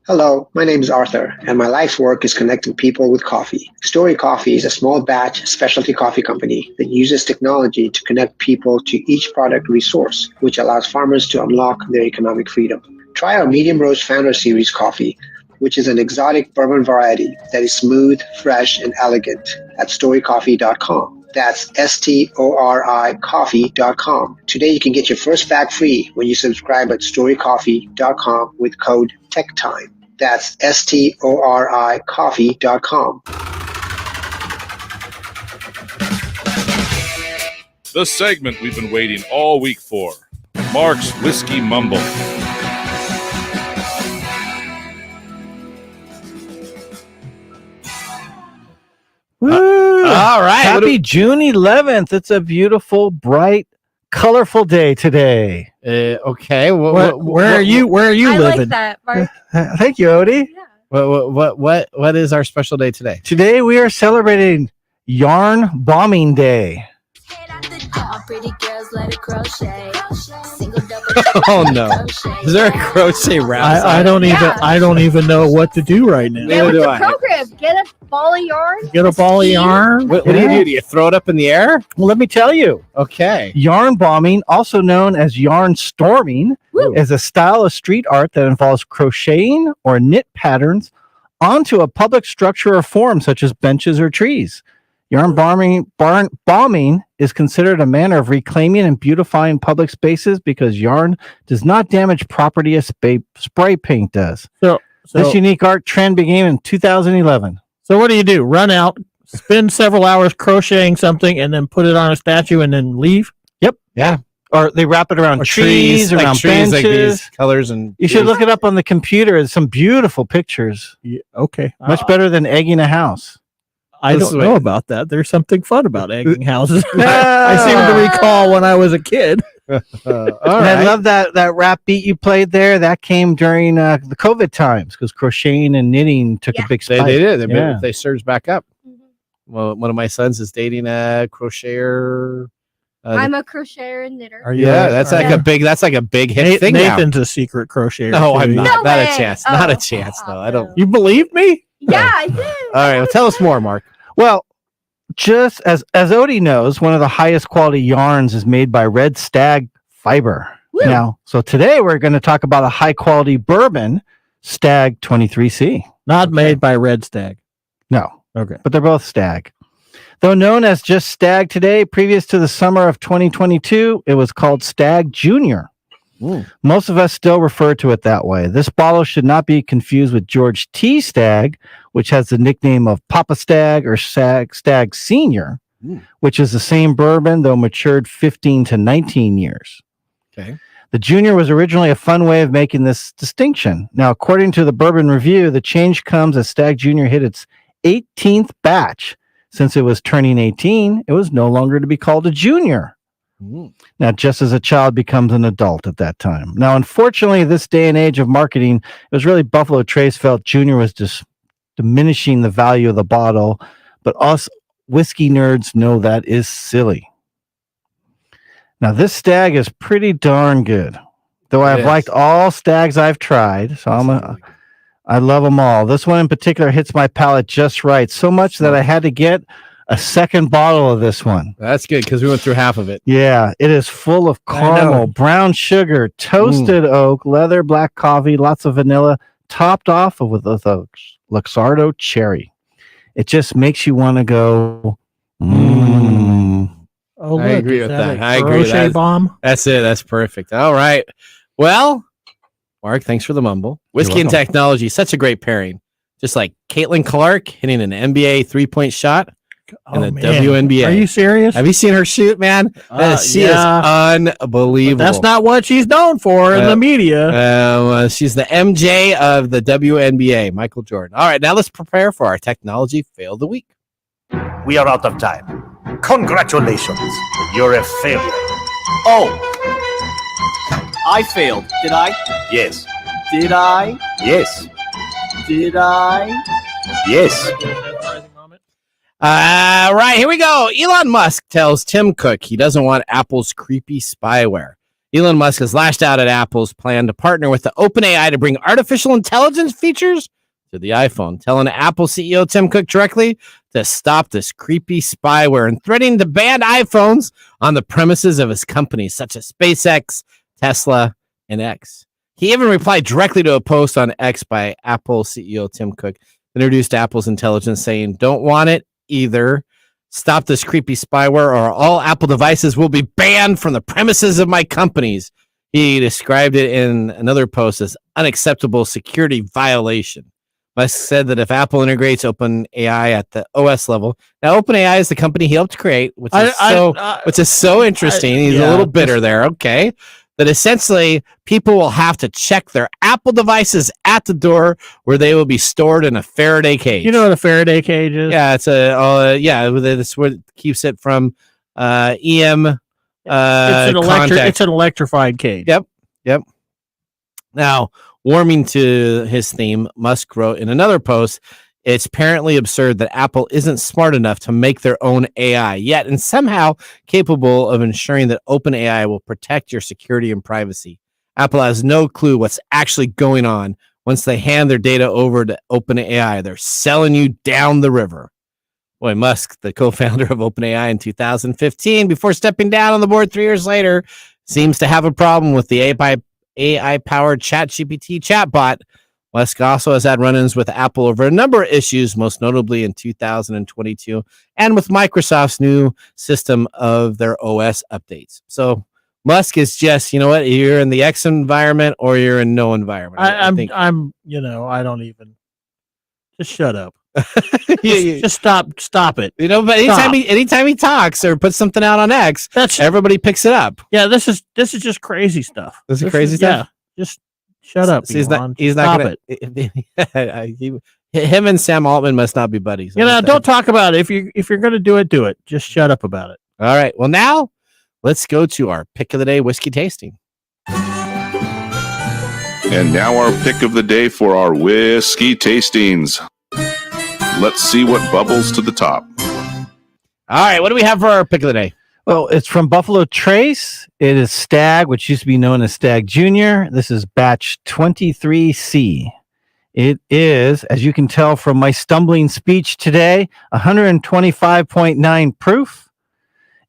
Hello, my name is Arthur, and my life's work is connecting people with coffee. Story Coffee is a small batch specialty coffee company that uses technology to connect people to each product resource, which allows farmers to unlock their economic freedom. Try our Medium Roast Founder Series coffee, which is an exotic bourbon variety that is smooth, fresh, and elegant at storycoffee.com. That's STORI coffee.com. Today you can get your first bag free when you subscribe at storycoffee.com with code TechTime. That's STORI coffee.com. The segment we've been waiting all week for. Mark's Whiskey Mumble. All right. Happy June 11th. It's a beautiful, bright, colorful day today. Okay. Where are you? Where are you I living? like that, Mark. Thank you, Odie. What is our special day today? Today we are celebrating Yarn Bombing Day. Oh no! Is there a crochet rap? I don't even know what to do right now. Get with the program. Get a ball of yarn. Get a ball of yarn. What do you do? Do you throw it up in the air? Well, let me tell you. Okay. Yarn bombing, also known as yarn storming, is a style of street art that involves crocheting or knit patterns onto a public structure or form, such as benches or trees. Yarn bombing is considered a manner of reclaiming and beautifying public spaces because yarn does not damage property as spray paint does. So this unique art trend began in 2011. So what do? Run out, spend several hours crocheting something, and then put it on a statue and then leave? Yep. Yeah. Or they wrap it around Or trees, around benches. like these colors and. You should look it up on the computer. There's some beautiful pictures. Yeah, okay. Much better than egging a house. I don't know about that. There's something fun about egging houses. I seem to recall when I was a kid. All right. I love that rap beat you played there. That came during the COVID times because crocheting and knitting took a big spike. They did. They surged back up. Well, one of my sons is dating a crocheter. I'm a crocheter and knitter. That's like a big hit thing. Nathan's a secret crocheter. No, I'm not. No not way. a chance. Oh. Not a chance. No, I don't. You believe me? Yeah, I did. All right. Well, tell us more, Mark. Well, just as Odie knows, one of the highest quality yarns is made by Red Stag Fiber. Woo. Now, so today we're going to talk about a high quality bourbon, Stag 23C. Not made by Red Stag. No. Okay. But they're both Stag. Though known as just Stag today, previous to the summer of 2022, it was called Stag Junior. Most of us still refer to it that way. This bottle should not be confused with George T. Stagg, which has the nickname of Papa Stagg or Stagg Senior, which is the same bourbon, though matured 15 to 19 years. Okay. The Junior was originally a fun way of making this distinction. Now, according to the Bourbon Review, the change comes as Stagg Junior hit its 18th batch. Since it was turning 18, it was no longer to be called a junior. Now, just as a child becomes an adult at that time. Now, unfortunately, this day and age of marketing, it was really Buffalo Trace felt Junior was just diminishing the value of the bottle, but us whiskey nerds know that is silly. Now, this Stag is pretty darn good, though I've liked all Stags I've tried, so I love them all. This one in particular hits my palate just right, so much that I had to get a second bottle of this one. That's good because we went through half of it. Yeah, it is full of caramel, brown sugar, toasted oak, leather, black coffee, lots of vanilla, topped off with a Luxardo cherry. It just makes you want to go. Oh, I agree with that. I agree with crochet that. bomb. That's it. That's perfect. All right. Well, Mark, thanks for the mumble. Whiskey and welcome. technology, such a great pairing. Just like Caitlin Clark hitting an NBA 3-point shot in the WNBA. Are you serious? Have you seen her shoot, man? She is unbelievable. But that's not what she's known for in the media. She's the MJ of the WNBA, Michael Jordan. All right, now let's prepare for our technology fail of the week. We are out of time. Congratulations. You're a failure. Oh, I failed. Did I? Yes. Did I? Yes. Did I? Yes. Right, here we go. Elon Musk tells Tim Cook he doesn't want Apple's creepy spyware. Elon Musk has lashed out at Apple's plan to partner with the OpenAI to bring artificial intelligence features to the iPhone, telling Apple CEO Tim Cook directly to stop this creepy spyware and threatening to ban iPhones on the premises of his companies such as SpaceX, Tesla, and X. He even replied directly to a post on X by Apple CEO Tim Cook, introduced Apple's intelligence, saying, "Don't want it either. Stop this creepy spyware or all Apple devices will be banned from the premises of my companies." He described it in another post as unacceptable security violation. Musk said that if Apple integrates OpenAI at the OS level, now OpenAI is the company he helped create, which is so interesting. He's a little bitter there. Okay. That essentially people will have to check their Apple devices at the door where they will be stored in a Faraday cage. You know what a Faraday cage is? Yeah, it's that's what keeps it from EM. It's an electrified cage. Yep. Now, warming to his theme, Musk wrote in another post, "It's apparently absurd that Apple isn't smart enough to make their own AI yet and somehow capable of ensuring that OpenAI will protect your security and privacy. Apple has no clue what's actually going on. Once they hand their data over to OpenAI, they're selling you down the river." Boy, Musk, the co-founder of OpenAI in 2015, before stepping down on the board 3 years later, seems to have a problem with the AI-powered ChatGPT chatbot. Musk also has had run-ins with Apple over a number of issues, most notably in 2022, and with Microsoft's new system of their OS updates. So Musk is just, you know what, you're in the X environment or you're in no environment. I don't even. Just shut up. Just stop it. You know, but anytime he talks or puts something out on X, everybody picks it up. Yeah, this is just crazy stuff. This is crazy stuff. Yeah, just shut up. So he's not gonna. Him and Sam Altman must not be buddies. Don't talk about it. If you're gonna do it. Just shut up about it. All right. Well, now let's go to our pick of the day whiskey tasting. And now our pick of the day for our whiskey tastings. Let's see what bubbles to the top. All right, what do we have for our pick of the day? Well, it's from Buffalo Trace. It is Stag, which used to be known as Stag Junior. This is batch 23C. It is, as you can tell from my stumbling speech today, 125.9 proof.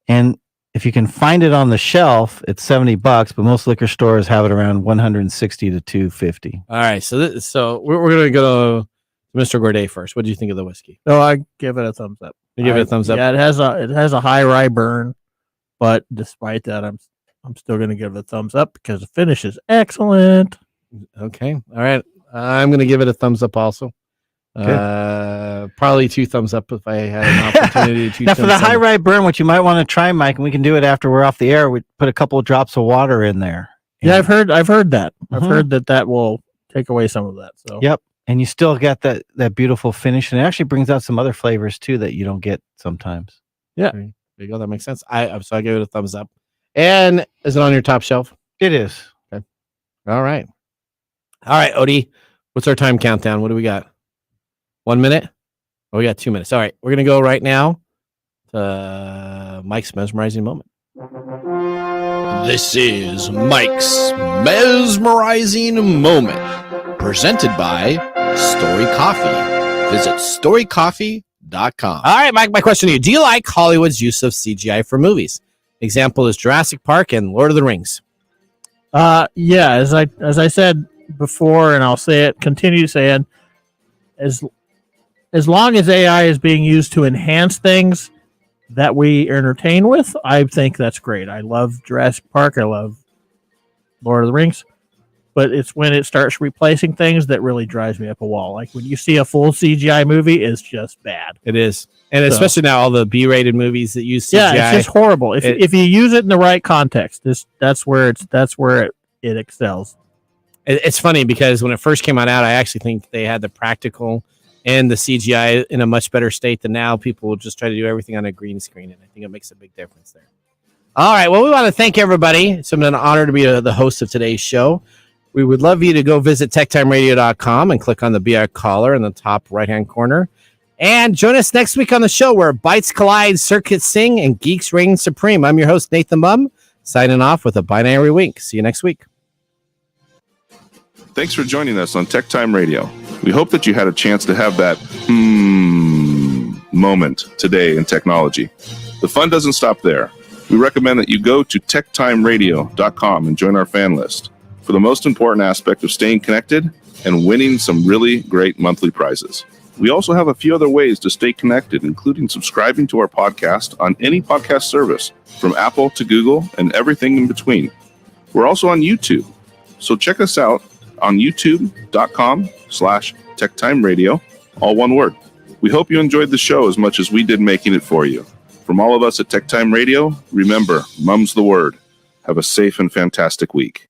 And if you can find it on the shelf, it's $70, but most liquor stores have it around 160 to 250. All right, so we're going to go to Mr. Gourdet first. What do you think of the whiskey? No, I give it a thumbs up. You give it a thumbs up? Yeah, it has a high rye burn, but despite that, I'm still going to give it a thumbs up because the finish is excellent. Okay, all right. I'm going to give it a thumbs up also. Probably 2 thumbs up if I had an opportunity to. Now, for the high rye burn, what you might want to try, Mike, and we can do it after we're off the air. We put a couple of drops of water in there. Yeah, I've heard that. I've heard that will take away some of that. So yep. And you still got that beautiful finish, and it actually brings out some other flavors too that you don't get sometimes. Yeah, there you go. That makes sense. So I gave it a thumbs up. And is it on your top shelf? It is. Okay. All right, Odie. What's our time countdown? What do we got? 1 minute? Oh, we got 2 minutes. All right, we're gonna go right now to Mike's mesmerizing moment. This is Mike's mesmerizing moment, presented by Story Coffee. Visit storycoffee.com. All right, Mike, my question to you. Do you like Hollywood's use of CGI for movies? Example is Jurassic Park and Lord of the Rings. Yeah, as I said before, and I'll say it, continue to say it, as long as AI is being used to enhance things that we entertain with, I think that's great. I love Jurassic Park. I love Lord of the Rings. but it's when it starts replacing things that really drives me up a wall. Like when you see a full CGI movie, it's just bad. It is. And especially now all the B-rated movies that use CGI. Yeah, it's just horrible. If you use it in the right context, that's where it excels. It's funny because when it first came out, I actually think they had the practical and the CGI in a much better state than now. People will just try to do everything on a green screen, and I think it makes a big difference there. All right, well, we want to thank everybody. It's been an honor to be the host of today's show. We would love you to go visit techtimeradio.com and click on the Be Our Caller in the top right-hand corner. And join us next week on the show where Bytes collide, circuits sing, and geeks reign supreme. I'm your host, Nathan Mumm, signing off with a binary wink. See you next week. Thanks for joining us on Tech Time Radio. We hope that you had a chance to have that moment today in technology. The fun doesn't stop there. We recommend that you go to techtimeradio.com and join our fan list for the most important aspect of staying connected and winning some really great monthly prizes. We also have a few other ways to stay connected, including subscribing to our podcast on any podcast service, from Apple to Google and everything in between. We're also on YouTube, so check us out on youtube.com/techtimeradio, all one word. We hope you enjoyed the show as much as we did making it for you. From all of us at Tech Time Radio, remember, mum's the word. Have a safe and fantastic week.